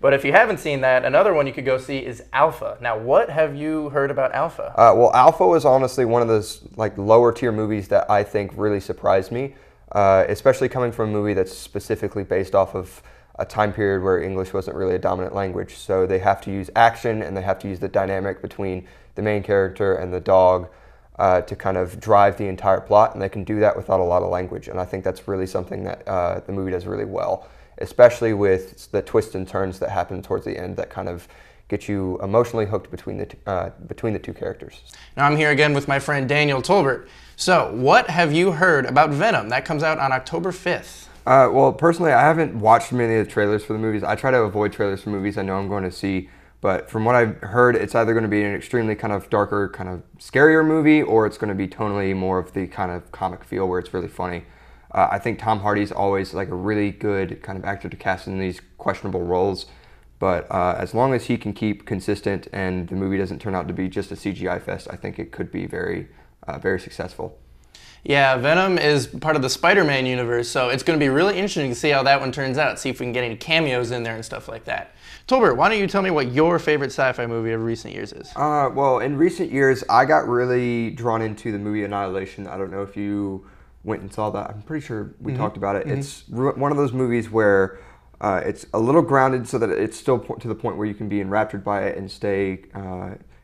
But if you haven't seen that, another one you could go see is Alpha. Now, what have you heard about Alpha? Well, Alpha was honestly one of those like lower tier movies that I think really surprised me, especially coming from a movie that's specifically based off of a time period where English wasn't really a dominant language. So they have to use action and they have to use the dynamic between the main character and the dog to kind of drive the entire plot, and they can do that without a lot of language. And I think that's really something that the movie does really well, especially with the twists and turns that happen towards the end that kind of get you emotionally hooked between the two characters. Now I'm here again with my friend Daniel Tolbert. So what have you heard about Venom? That comes out on October 5th. Well, personally, I haven't watched many of the trailers for the movies. I try to avoid trailers for movies I know I'm going to see, but from what I've heard, it's either going to be an extremely kind of darker, kind of scarier movie, or it's going to be tonally more of the kind of comic feel where it's really funny. I think Tom Hardy's always like a really good kind of actor to cast in these questionable roles, but as long as he can keep consistent and the movie doesn't turn out to be just a CGI fest, I think it could be very, very successful. Yeah, Venom is part of the Spider-Man universe, so it's going to be really interesting to see how that one turns out, see if we can get any cameos in there and stuff like that. Tolbert, why don't you tell me what your favorite sci-fi movie of recent years is? Well, in recent years, I got really drawn into the movie Annihilation. I don't know if you went and saw that. I'm pretty sure we talked about it. It's one of those movies where it's a little grounded so that it's still to the point where you can be enraptured by it and stay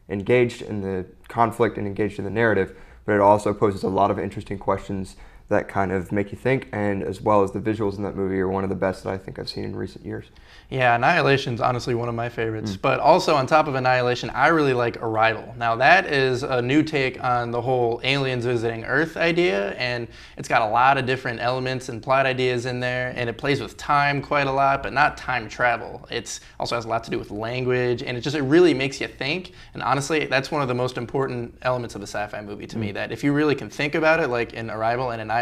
engaged in the conflict and engaged in the narrative. But it also poses a lot of interesting questions that kind of make you think, and as well as the visuals in that movie are one of the best that I think I've seen in recent years. Yeah, Annihilation's honestly one of my favorites. But also on top of Annihilation, I really like Arrival. Now that is a new take on the whole aliens visiting Earth idea, and it's got a lot of different elements and plot ideas in there, and it plays with time quite a lot, but not time travel. It also has a lot to do with language, and it really makes you think. And honestly, that's one of the most important elements of a sci-fi movie to me, that if you really can think about it, like in Arrival and Annihilation,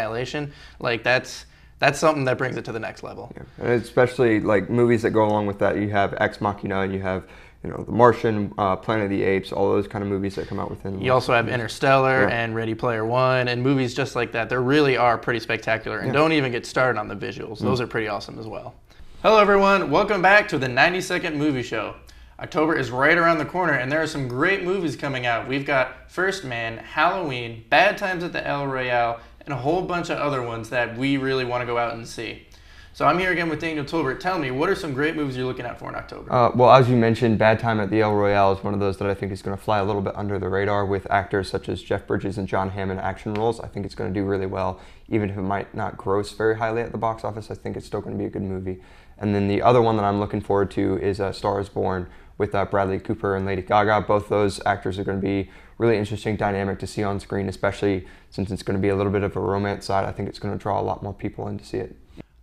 like that's something that brings it to the next level. Yeah. And especially like movies that go along with that, you have Ex Machina, and you have The Martian, Planet of the Apes, all those kind of movies that come out within. You also have Interstellar and Ready Player One, and movies just like that. They really are pretty spectacular, and don't even get started on the visuals. Those are pretty awesome as well. Hello everyone, welcome back to the 90-second movie show. October is right around the corner, and there are some great movies coming out. We've got First Man, Halloween, Bad Times at the El Royale, and a whole bunch of other ones that we really want to go out and see. So I'm here again with Daniel Tolbert. Tell me, what are some great movies you're looking out for in October? Well, as you mentioned, Bad Time at the El Royale is one of those that I think is going to fly a little bit under the radar with actors such as Jeff Bridges and John Hamm in action roles. I think it's going to do really well, even if it might not gross very highly at the box office. I think it's still going to be a good movie. And then the other one that I'm looking forward to is Star is Born with Bradley Cooper and Lady Gaga. Both those actors are going to be really interesting dynamic to see on screen, especially since it's going to be a little bit of a romance side. I think it's going to draw a lot more people in to see it.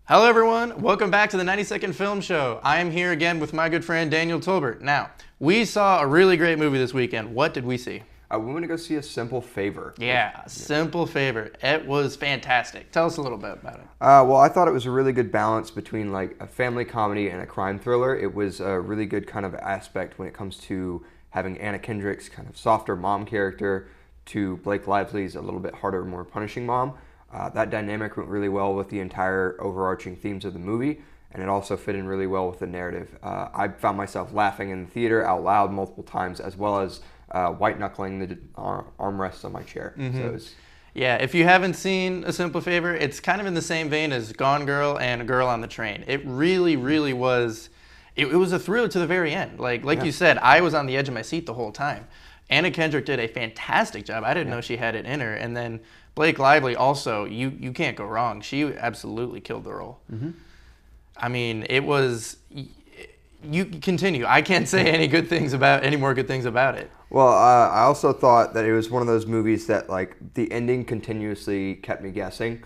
Hello everyone, welcome back to the 90-second film show. I am here again with my good friend Daniel Tolbert. Now, we saw a really great movie this weekend. What did we see? We went to go see A Simple Favor. Yeah, A Simple Favor. It was fantastic. Tell us a little bit about it. Well, I thought it was a really good balance between like a family comedy and a crime thriller. It was a really good kind of aspect when it comes to having Anna Kendrick's kind of softer mom character to Blake Lively's a little bit harder, more punishing mom. That dynamic went really well with the entire overarching themes of the movie, and it also fit in really well with the narrative. I found myself laughing in the theater out loud multiple times, as well as white-knuckling the armrests on my chair. So yeah, if you haven't seen A Simple Favor, it's kind of in the same vein as Gone Girl and A Girl on the Train. It really, really was. It was a thriller to the very end. Like you said, I was on the edge of my seat the whole time. Anna Kendrick did a fantastic job. I didn't know she had it in her. And then Blake Lively also, you can't go wrong. She absolutely killed the role. I mean, it was. You continue. I can't say any more good things about it. Well, I also thought that it was one of those movies that like the ending continuously kept me guessing.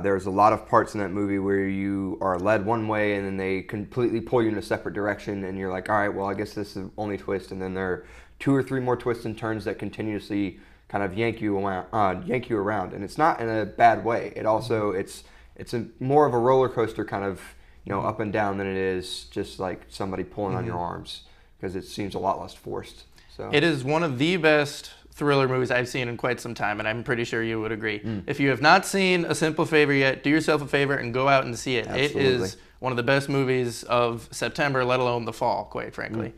There was a lot of parts in that movie where you are led one way and then they completely pull you in a separate direction, and you're like, all right, well, I guess this is the only twist, and then there are 2 or 3 more twists and turns that continuously kind of yank you around, and it's not in a bad way. It also it's more of a roller coaster kind of up and down than it is just like somebody pulling on your arms, because it seems a lot less forced. So it is one of the best thriller movies I've seen in quite some time, and I'm pretty sure you would agree. If you have not seen A Simple Favor yet, do yourself a favor and go out and see it. Absolutely. It is one of the best movies of September, let alone the fall, quite frankly.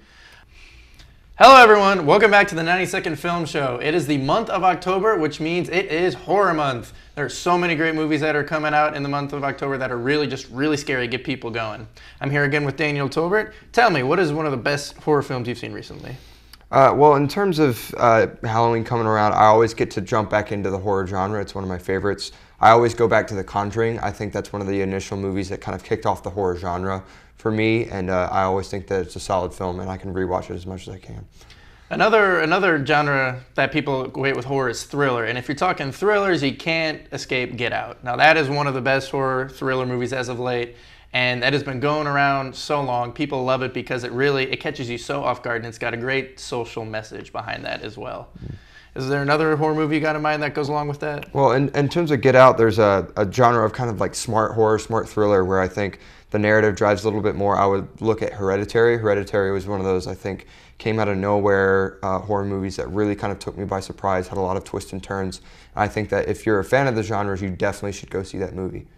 Hello everyone, welcome back to the 90-Second Film Show. It is the month of October, which means it is horror month. There are so many great movies that are coming out in the month of October that are really scary, get people going. I'm here again with Daniel Tolbert. Tell me, what is one of the best horror films you've seen recently? Well, in terms of Halloween coming around, I always get to jump back into the horror genre. It's one of my favorites. I always go back to The Conjuring. I think that's one of the initial movies that kind of kicked off the horror genre for me, and I always think that it's a solid film, and I can rewatch it as much as I can. Another genre that people equate with horror is thriller, and if you're talking thrillers, you can't escape Get Out. Now that is one of the best horror thriller movies as of late, and that has been going around so long. People love it because it catches you so off guard, and it's got a great social message behind that as well. Is there another horror movie you got in mind that goes along with that? Well, in terms of Get Out, there's a genre of kind of like smart horror, smart thriller, where I think the narrative drives a little bit more. I would look at Hereditary. Hereditary was one of those, I think, came out of nowhere horror movies that really kind of took me by surprise, had a lot of twists and turns. I think that if you're a fan of the genres, you definitely should go see that movie.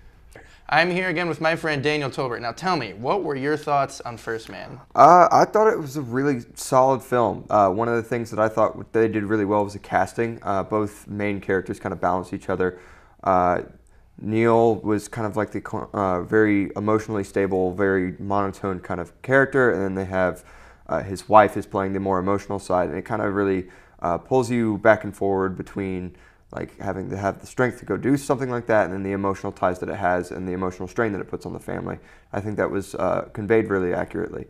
I'm here again with my friend Daniel Tolbert. Now tell me, what were your thoughts on First Man? I thought it was a really solid film. One of the things that I thought they did really well was the casting. Both main characters kind of balance each other. Neil was kind of like the very emotionally stable, very monotone kind of character, and then they have his wife is playing the more emotional side, and it kind of really pulls you back and forward between like having to have the strength to go do something like that, and then the emotional ties that it has and the emotional strain that it puts on the family. I think that was conveyed really accurately.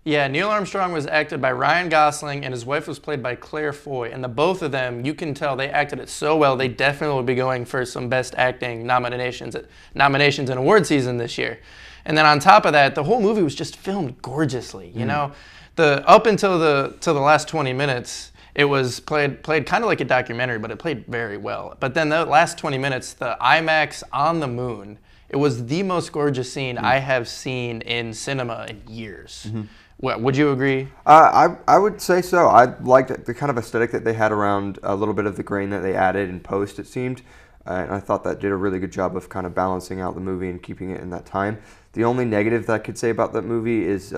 Yeah, Neil Armstrong was acted by Ryan Gosling, and his wife was played by Claire Foy. And the both of them, you can tell they acted it so well. They definitely will be going for some Best Acting nominations in award season this year. And then on top of that, the whole movie was just filmed gorgeously. You know, up until the last 20 minutes. It was played kind of like a documentary, but it played very well. But then the last 20 minutes, the IMAX on the moon, it was the most gorgeous scene I have seen in cinema in years. What, would you agree? I would say so. I liked the kind of aesthetic that they had around a little bit of the grain that they added in post, it seemed. And I thought that did a really good job of kind of balancing out the movie and keeping it in that time. The only negative that I could say about that movie is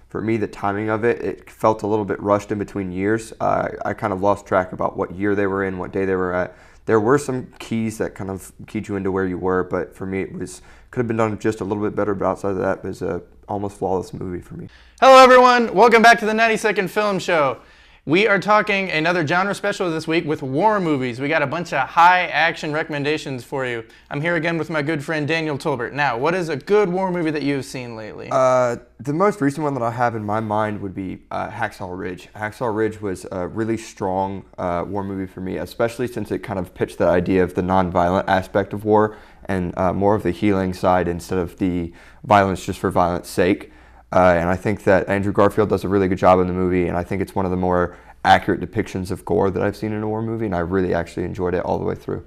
for me, the timing of it felt a little bit rushed in between years. I kind of lost track about what year they were in, what day they were at. There were some keys that kind of keyed you into where you were, but for me, it could have been done just a little bit better. But outside of that, it was a almost flawless movie for me. Hello, everyone. Welcome back to the 90-Second Film Show. We are talking another genre special this week with war movies. We got a bunch of high action recommendations for you. I'm here again with my good friend Daniel Tolbert. Now, what is a good war movie that you've seen lately? The most recent one that I have in my mind would be Hacksaw Ridge. Hacksaw Ridge was a really strong war movie for me, especially since it kind of pitched that idea of the nonviolent aspect of war and more of the healing side instead of the violence just for violence sake. And I think that Andrew Garfield does a really good job in the movie, and I think it's one of the more accurate depictions of gore that I've seen in a war movie, and I really actually enjoyed it all the way through.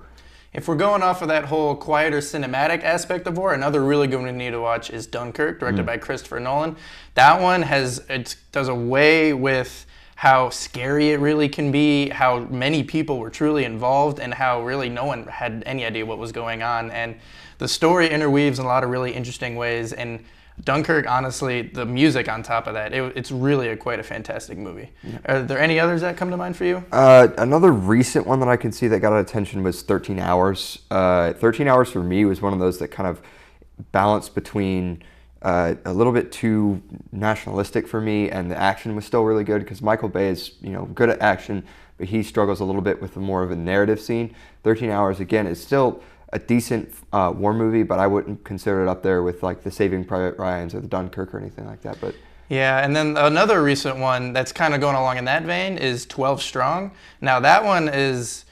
If we're going off of that whole quieter cinematic aspect of war, another really good one we need to watch is Dunkirk, directed by Christopher Nolan. That one does away with how scary it really can be, how many people were truly involved, and how really no one had any idea what was going on. And the story interweaves in a lot of really interesting ways, and Dunkirk, honestly, the music on top of that, it's really quite a fantastic movie. Yeah. Are there any others that come to mind for you? Another recent one that I can see that got attention was 13 Hours. 13 Hours for me was one of those that kind of balanced between a little bit too nationalistic for me, and the action was still really good because Michael Bay is good at action, but he struggles a little bit with more of a narrative scene. 13 Hours, again, is still a decent war movie, but I wouldn't consider it up there with like the Saving Private Ryans or the Dunkirk or anything like that. But yeah, and then another recent one that's kind of going along in that vein is 12 Strong. Now that one is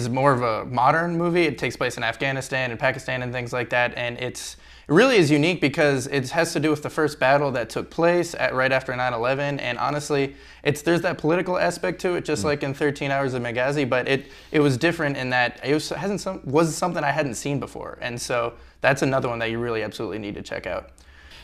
more of a modern movie. It takes place in Afghanistan and Pakistan and things like that, and it really is unique because it has to do with the first battle that took place right after 9/11, and honestly, there's that political aspect to it, just like in 13 Hours of Benghazi, but it was different in that it was something I hadn't seen before, and so that's another one that you really absolutely need to check out.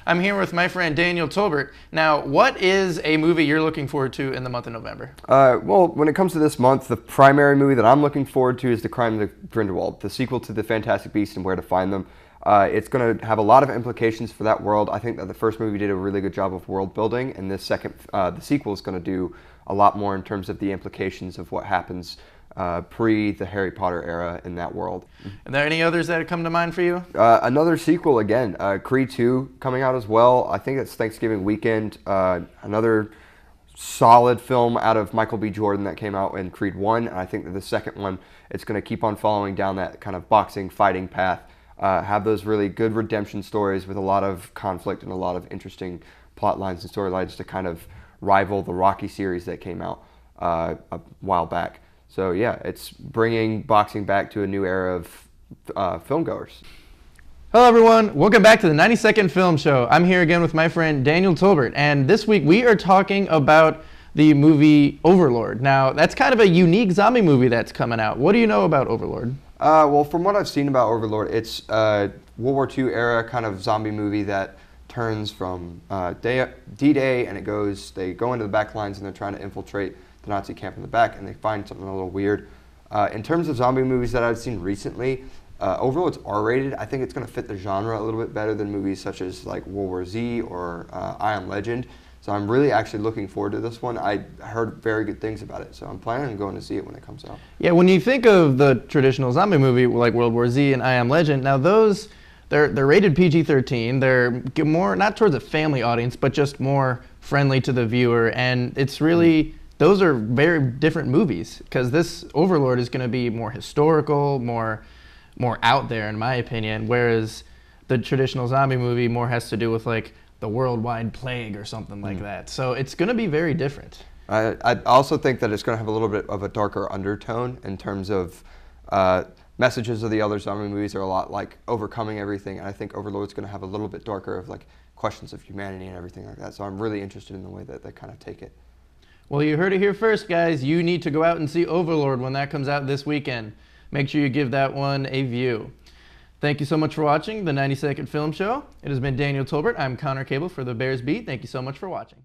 I'm here with my friend Daniel Tolbert. Now, what is a movie you're looking forward to in the month of November? Well, when it comes to this month, the primary movie that I'm looking forward to is The Crime of Grindelwald, the sequel to The Fantastic Beasts and Where to Find Them. It's going to have a lot of implications for that world. I think that the first movie did a really good job of world building, and this the sequel is going to do a lot more in terms of the implications of what happens pre the Harry Potter era in that world. Are there any others that come to mind for you? Another sequel again, Creed 2 coming out as well. I think it's Thanksgiving weekend. Another solid film out of Michael B. Jordan that came out in Creed 1. And I think that the second one, it's going to keep on following down that kind of boxing, fighting path. Have those really good redemption stories with a lot of conflict and a lot of interesting plot lines and storylines to kind of rival the Rocky series that came out a while back. So yeah, it's bringing boxing back to a new era of filmgoers. Hello everyone, welcome back to the 90-Second Film Show. I'm here again with my friend Daniel Tolbert, and this week we are talking about the movie Overlord. Now, that's kind of a unique zombie movie that's coming out. What do you know about Overlord? Well, from what I've seen about Overlord, it's a World War II era kind of zombie movie that turns from D-Day, and they go into the back lines and they're trying to infiltrate the Nazi camp in the back, and they find something a little weird. In terms of zombie movies that I've seen recently, Overlord's R-rated. I think it's going to fit the genre a little bit better than movies such as like World War Z or I Am Legend. So I'm really actually looking forward to this one. I heard very good things about it, so I'm planning on going to see it when it comes out. Yeah, when you think of the traditional zombie movie like World War Z and I Am Legend, now those, they're rated PG-13. They're more, not towards a family audience, but just more friendly to the viewer. And it's really, those are very different movies, because this Overlord is going to be more historical, more out there, in my opinion, whereas the traditional zombie movie more has to do with like the worldwide plague or something like that. So it's going to be very different. I also think that it's going to have a little bit of a darker undertone in terms of messages of the other zombie movies are a lot like overcoming everything, and I think Overlord's going to have a little bit darker of like questions of humanity and everything like that. So I'm really interested in the way that they kind of take it. Well, you heard it here first, guys. You need to go out and see Overlord when that comes out this weekend. Make sure you give that one a view. Thank you so much for watching the 90-Second Film Show. It has been Daniel Tolbert. I'm Connor Cable for the Bears Beat. Thank you so much for watching.